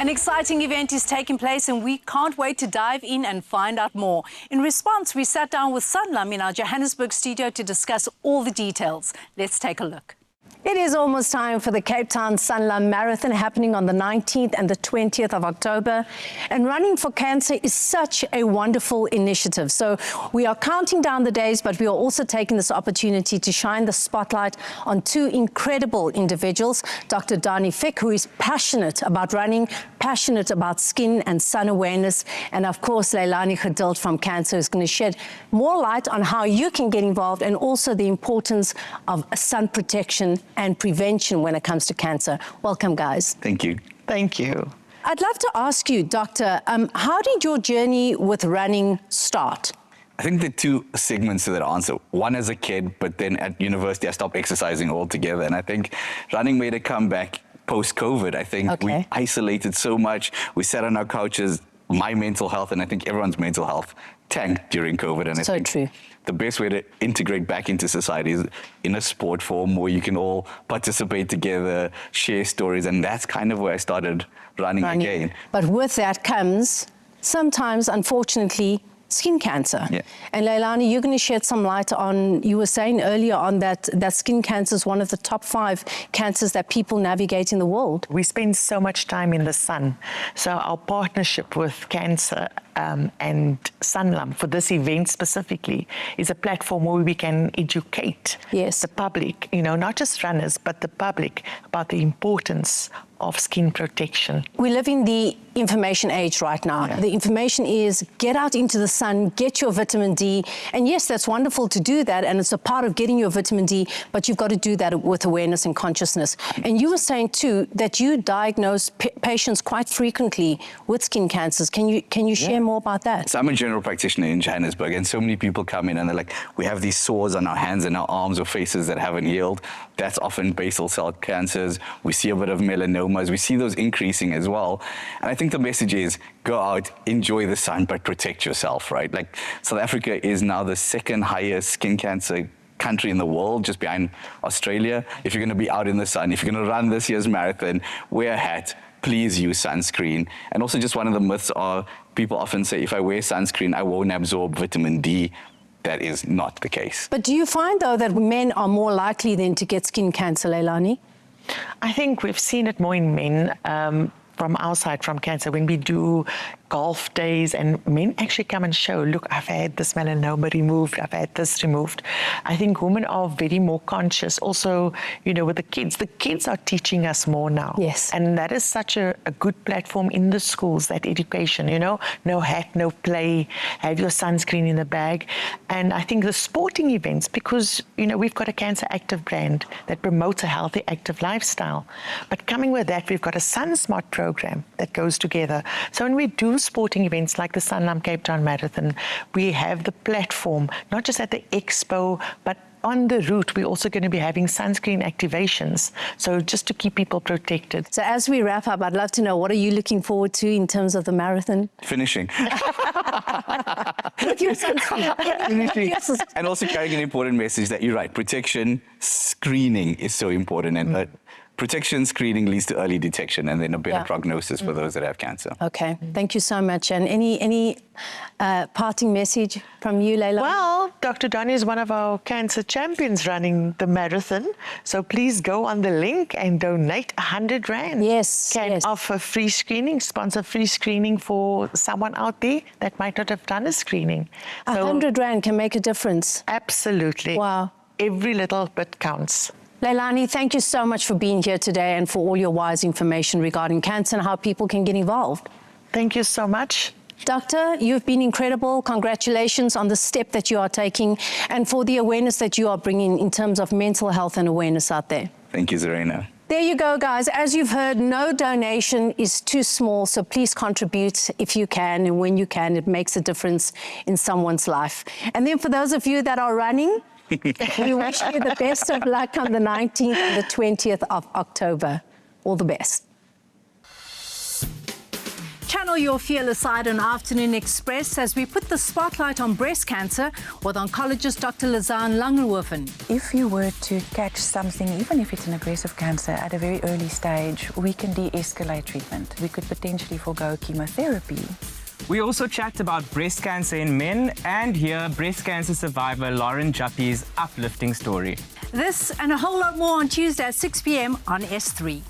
An exciting event is taking place and we can't wait to dive in and find out more. In response, we sat down with Sanlam in our Johannesburg studio to discuss all the details. Let's take a look. It is almost time for the Cape Town Sanlam Marathon happening on the 19th and the 20th of October. And running for cancer is such a wonderful initiative. So we are counting down the days, but we are also taking this opportunity to shine the spotlight on two incredible individuals. Dr. Dani Fick, who is passionate about running, passionate about skin and sun awareness. And of course, Leilani Geduld from CANSA is going to shed more light on how you can get involved and also the importance of sun protection and prevention when it comes to cancer. Welcome, guys. Thank you. Thank you. I'd love to ask you, Doctor, how did your journey with running start? I think there are two segments to that answer. One as a kid, but then at university I stopped exercising altogether. And I think running made a comeback post-COVID. I think we isolated so much. We sat on our couches. My mental health, and I think everyone's mental health, tanked during COVID. And I think true. The best way to integrate back into society is in a sport form where you can all participate together, share stories, and that's kind of where I started running again. But with that comes sometimes, unfortunately, skin cancer. Yeah. And Leilani, you're going to shed some light on, you were saying earlier on that skin cancer is one of the top 5 cancers that people navigate in the world. We spend so much time in the sun. So our partnership with CANSA and Sanlam for this event specifically is a platform where we can educate the public, you know, not just runners, but the public about the importance of skin protection. We live in the information age right now. Yeah. The information is get out into the sun, get your vitamin D. And yes, that's wonderful to do that. And it's a part of getting your vitamin D, but you've got to do that with awareness and consciousness. And you were saying too, that you diagnose patients quite frequently with skin cancers. Can you share more about that? So I'm a general practitioner in Johannesburg, and so many people come in and they're like, we have these sores on our hands and our arms or faces that haven't healed. That's often basal cell cancers. We see a bit of melanomas. We see those increasing as well. And I think the message is go out, enjoy the sun, but protect yourself, right? Like South Africa is now the 2nd highest skin cancer country in the world, just behind Australia. If you're going to be out in the sun, if you're going to run this year's marathon, wear a hat. Please use sunscreen. And also just one of the myths are people often say, if I wear sunscreen, I won't absorb vitamin D. That is not the case. But do you find, though, that men are more likely then to get skin cancer, Leilani? I think we've seen it more in men from our side, from CANSA, when we do golf days and men actually come and show, look, I've had this melanoma removed, I've had this removed. I think women are very more conscious. Also, you know, with the kids are teaching us more now. Yes. And that is such a good platform in the schools, that education, you know, no hat, no play, have your sunscreen in the bag. And I think the sporting events, because, you know, we've got a Cancer Active brand that promotes a healthy, active lifestyle. But coming with that, we've got a Sun Smart program that goes together. So when we do sporting events like the Sanlam Cape Town Marathon, we have the platform, not just at the expo, but on the route, we're also going to be having sunscreen activations, so just to keep people protected. So as we wrap up, I'd love to know, what are you looking forward to in terms of the marathon? Finishing. With your sunscreen. Finishing. Yes. And also carrying an important message that you're right, protection, screening is so important. And protection, screening leads to early detection and then a better prognosis for those that have cancer. Okay, thank you so much. And any parting message from you, Leila? Well, Dr. Dani is one of our cancer champions running the marathon. So please go on the link and donate 100 Rand. Yes. Can offer free screening, sponsor free screening for someone out there that might not have done a screening. 100 Rand can make a difference. Absolutely. Wow. Every little bit counts. Leilani, thank you so much for being here today and for all your wise information regarding cancer and how people can get involved. Thank you so much. Doctor, you've been incredible. Congratulations on the step that you are taking and for the awareness that you are bringing in terms of mental health and awareness out there. Thank you, Zarina. There you go, guys. As you've heard, no donation is too small, so please contribute if you can, and when you can, it makes a difference in someone's life. And then for those of you that are running, we wish you the best of luck on the 19th and the 20th of October. All the best. Channel your fearless side on Afternoon Express as we put the spotlight on breast cancer with oncologist Dr. Lizanne Langenhoven. If you were to catch something, even if it's an aggressive cancer, at a very early stage, we can de-escalate treatment. We could potentially forgo chemotherapy. We also chat about breast cancer in men and hear breast cancer survivor Lauren Juppy's uplifting story. This and a whole lot more on Tuesday at 6 p.m. on S3.